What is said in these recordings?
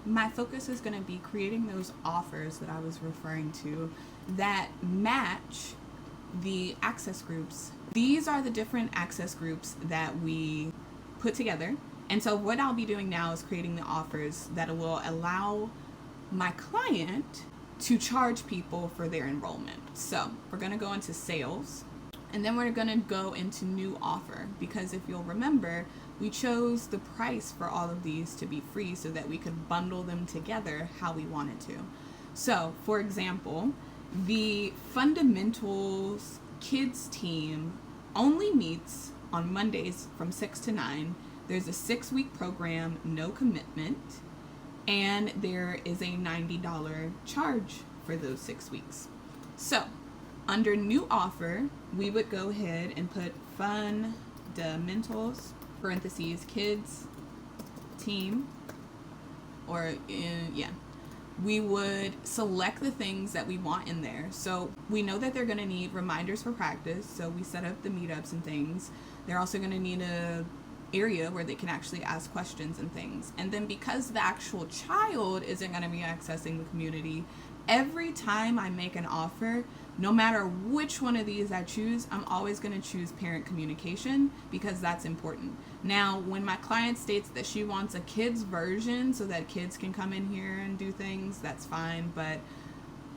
my focus is going to be creating those offers that I was referring to that match the access groups. These are the different access groups that we put together. And so what I'll be doing now is creating the offers that will allow my client to charge people for their enrollment. So we're going to go into sales, and then we're going to go into new offer, because if you'll remember, we chose the price for all of these to be free so that we could bundle them together how we wanted to. So, for example, the Fundamentals Kids team only meets on Mondays from 6 to 9. There's a 6-week program, no commitment, and there is a $90 charge for those 6 weeks. So, under new offer, we would go ahead and put Fundamentals, parentheses, kids team, or we would select the things that we want in there. So we know that they're going to need reminders for practice, so we set up the meetups and things. They're also going to need a area where they can actually ask questions and things. And then because the actual child isn't going to be accessing the community, every time I make an offer, no matter which one of these I choose, I'm always going to choose parent communication, because that's important. Now, when my client states that she wants a kids version so that kids can come in here and do things, that's fine, but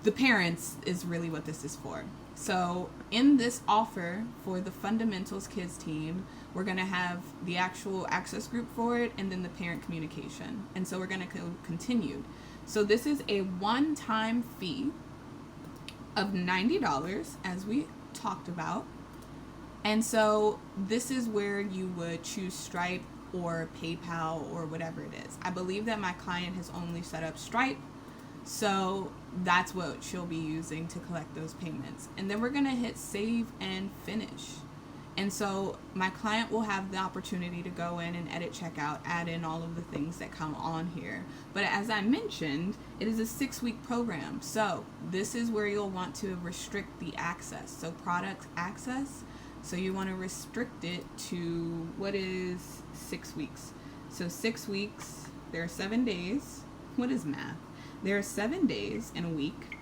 the parents is really what this is for. So in this offer for the Fundamentals Kids team, we're going to have the actual access group for it and then the parent communication. And so we're going to go continued. So this is a one-time fee of $90, as we talked about. And so this is where you would choose Stripe or PayPal or whatever it is. I believe that my client has only set up Stripe, so that's what she'll be using to collect those payments. And then we're going to hit save and finish. And so my client will have the opportunity to go in and edit checkout, add in all of the things that come on here. But as I mentioned, it is a 6-week program. So this is where you'll want to restrict the access. So product access. So you want to restrict it to what is 6 weeks. So 6 weeks, there are 7 days. What is math? There are 7 days in a week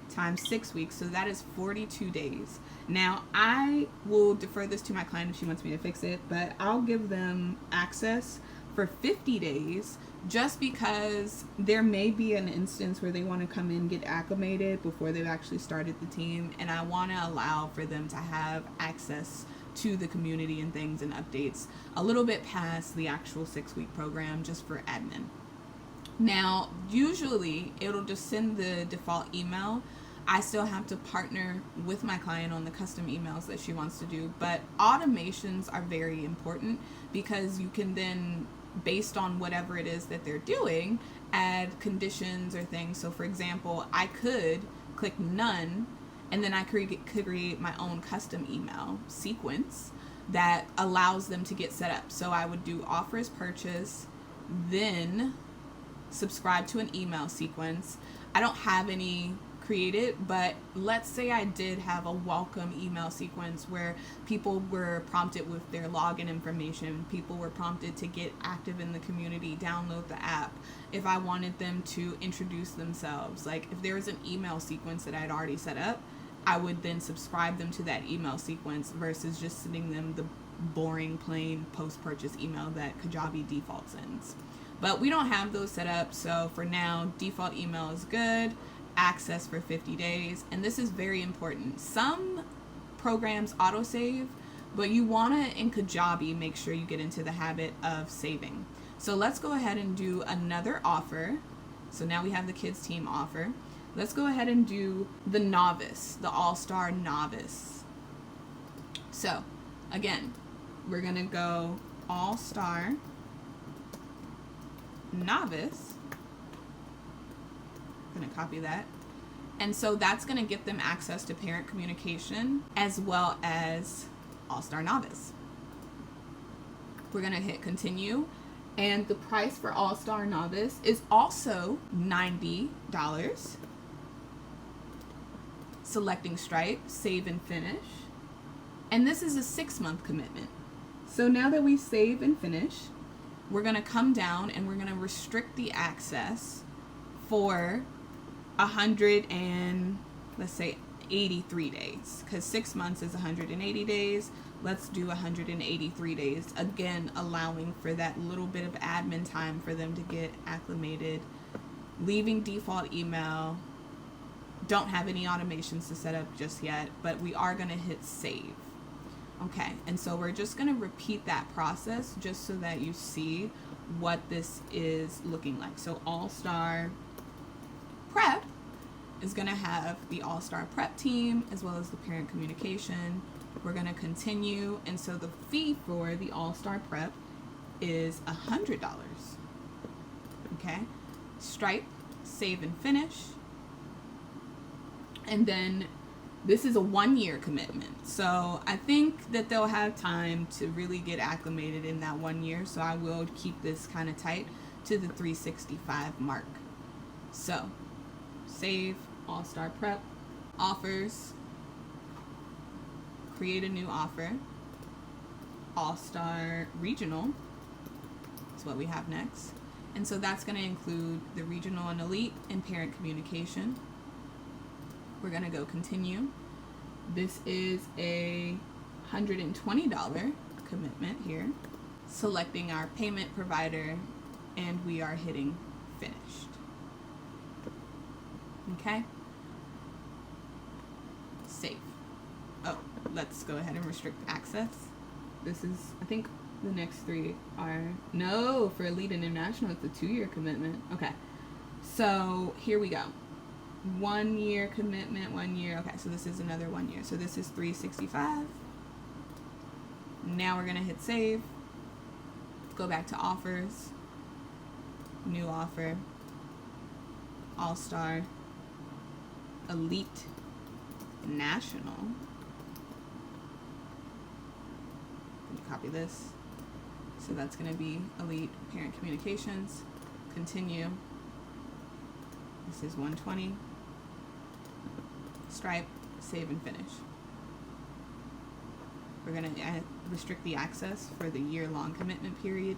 times 6 weeks, so that is 42 days. Now, I will defer this to my client if she wants me to fix it, but I'll give them access for 50 days just because there may be an instance where they want to come in, get acclimated before they've actually started the team, and I want to allow for them to have access to the community and things and updates a little bit past the actual 6-week program just for admin. Now, usually it'll just send the default email. I still have to partner with my client on the custom emails that she wants to do, but automations are very important because you can then, based on whatever it is that they're doing, add conditions or things. So for example, I could click none, and then I could create my own custom email sequence that allows them to get set up. So I would do offers purchase, then subscribe to an email sequence. I don't have any created, but let's say I did have a welcome email sequence where people were prompted with their login information, people were prompted to get active in the community, download the app. If I wanted them to introduce themselves, like if there was an email sequence that I'd already set up, I would then subscribe them to that email sequence versus just sending them the boring plain post-purchase email that Kajabi default sends. But we don't have those set up, so for now, default email is good, access for 50 days, and this is very important. Some programs autosave, but you want to, in Kajabi, make sure you get into the habit of saving. So let's go ahead and do another offer. So now we have the kids team offer. Let's go ahead and do the novice, the all-star novice. So again, we're gonna go all-star novice. I'm gonna copy that. And so that's gonna get them access to parent communication as well as all-star novice. We're gonna hit continue, and the price for all-star novice is also $90. Selecting Stripe, save and finish. And this is a 6-month commitment. So now that we save and finish, we're going to come down and we're going to restrict the access for 100 and, let's say, 83 days, because 6 months is 180 days. Let's do 183 days, again allowing for that little bit of admin time for them to get acclimated, leaving default email. Don't have any automations to set up just yet, but we are going to hit save. Okay, and so we're just going to repeat that process just so that you see what this is looking like. So All-Star Prep is going to have the All-Star Prep team as well as the parent communication. We're going to continue, and so the fee for the All-Star Prep is $100. Okay, Stripe, save and finish. And then this is a 1-year commitment. So I think that they'll have time to really get acclimated in that 1 year. So I will keep this kind of tight to the 365 mark. So save, All-Star Prep, offers, create a new offer, All-Star Regional is what we have next. And so that's going to include the regional and elite and parent communication. We're going to go continue. This is a $120 commitment here. Selecting our payment provider, and we are hitting finished. Okay. Save. Oh, let's go ahead and restrict access. This is, I think the next three are, no, for Elite International, it's a 2-year commitment. Okay. So here we go. 1 year commitment, 1 year. Okay, so this is another 1 year. So this is 365. Now we're going to hit save. Go back to offers. New offer. All-Star. Elite National. Copy this. So that's going to be Elite Parent Communications. Continue. This is 120. Stripe, save and finish. We're going to restrict the access for the year-long commitment period.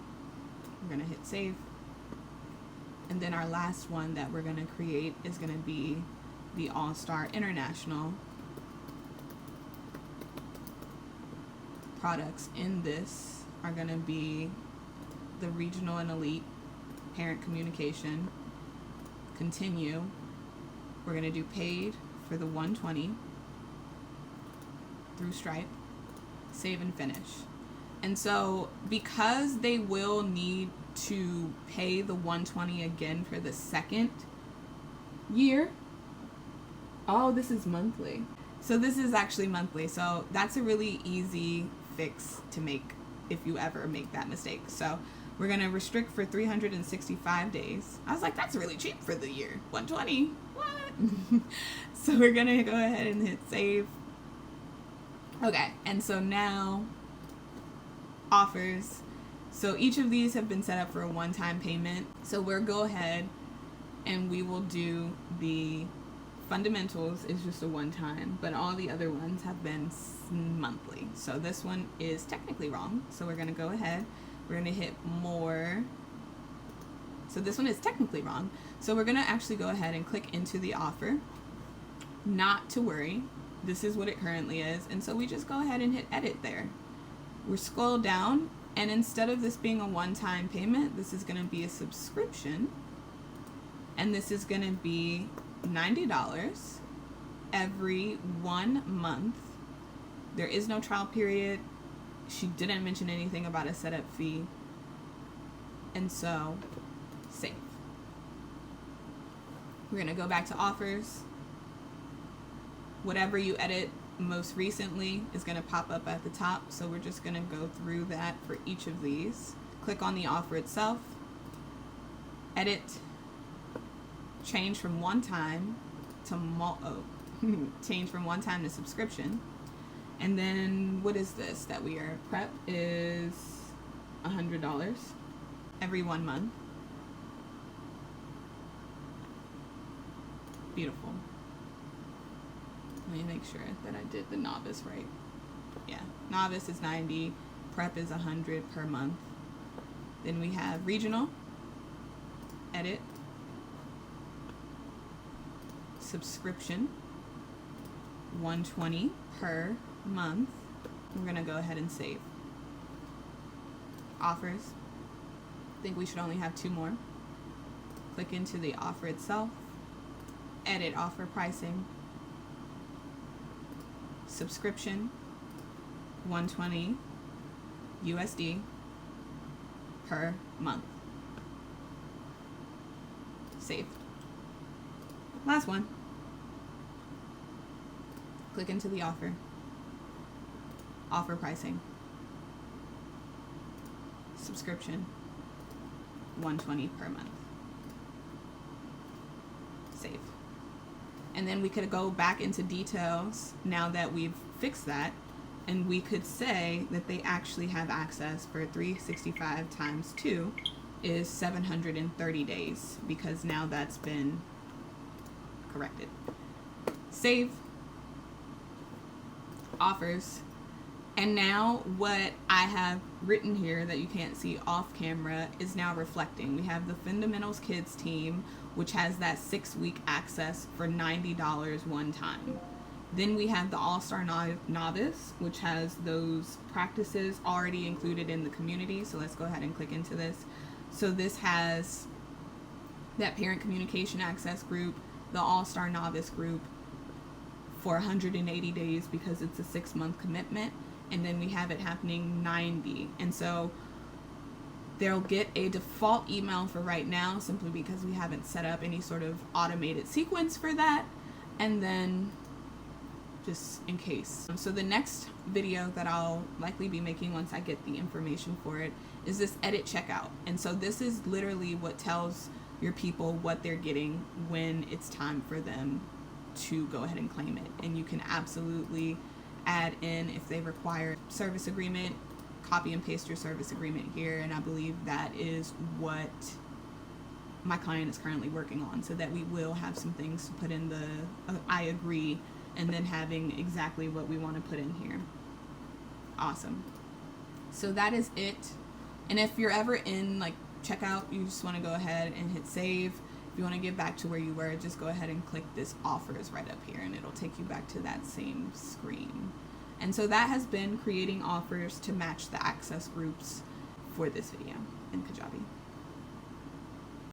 We're going to hit save. And then our last one that we're going to create is going to be the All-Star International. Products in this are going to be the regional and elite parent communication. Continue. We're going to do paid for the 120 through Stripe, save and finish. And so because they will need to pay the 120 again for the second year, oh, this is monthly. So this is actually monthly. So that's a really easy fix to make if you ever make that mistake. So we're going to restrict for 365 days. I was like, that's really cheap for the year. 120. What? So we're going to go ahead and hit save. Okay. And so now offers. So each of these have been set up for a one-time payment. So we'll go ahead and we will do the fundamentals is just a one-time, but all the other ones have been monthly. So this one is technically wrong. So we're going to go ahead. We're going to hit more. So this one is technically wrong. So we're going to actually go ahead and click into the offer. Not to worry. This is what it currently is. And so we just go ahead and hit edit there. We're scroll down, and instead of this being a one-time payment, this is going to be a subscription. And this is going to be $90 every 1 month. There is no trial period. She didn't mention anything about a setup fee. And so, save. We're going to go back to offers. Whatever you edit most recently is going to pop up at the top. So we're just going to go through that for each of these. Click on the offer itself. Edit. Change from one time to change from one time to subscription. And then what is this that we are prep is $100 every 1 month. Beautiful. Let me make sure that I did the novice right. Yeah, novice is 90, prep is 100 per month. Then we have regional, edit, subscription, $120 per month. We're gonna go ahead and save. Offers, I think we should only have 2 more. Click into the offer itself, edit offer pricing, subscription, $120 USD per month. Save. Last one. Click into the offer pricing, subscription, $120 per month. Save. And then we could go back into details now that we've fixed that, and we could say that they actually have access for 365 times 2 is 730 days, because now that's been corrected. Save. Offers. And now what I have written here that you can't see off camera is now reflecting. We have the Fundamentals Kids team, which has that 6-week access for $90 one time. Then we have the All-Star Novice, which has those practices already included in the community. So let's go ahead and click into this. So this has that parent communication access group, the All-Star Novice group for 180 days because it's a 6-month commitment. And then we have it happening 90. And so they'll get a default email for right now, simply because we haven't set up any sort of automated sequence for that. And then just in case. So the next video that I'll likely be making once I get the information for it is this edit checkout. And so this is literally what tells your people what they're getting when it's time for them to go ahead and claim it. And you can absolutely add in, if they require service agreement, copy and paste your service agreement here. And I believe that is what my client is currently working on, so that we will have some things to put in the I agree, and then having exactly what we want to put in here. Awesome. So that is it. And if you're ever in like checkout, you just want to go ahead and hit save. If you want to get back to where you were, just go ahead and click this offers right up here, and it'll take you back to that same screen. And so that has been creating offers to match the access groups for this video in Kajabi.